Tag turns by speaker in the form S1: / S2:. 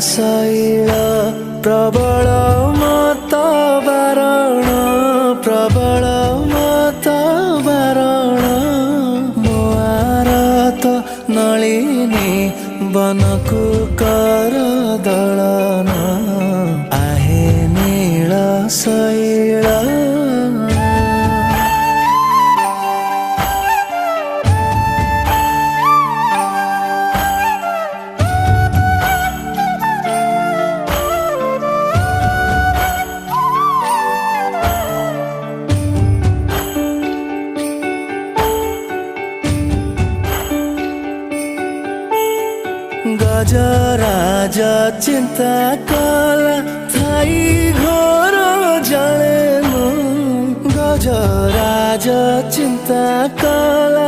S1: शैल प्रबल मत बारण प्रबल मत बारण मो आरत नलिनी बनकु कर दलन आहे नील शैल गजराज चिंता कला थाई घोर जलेनु गजराज चिंता कला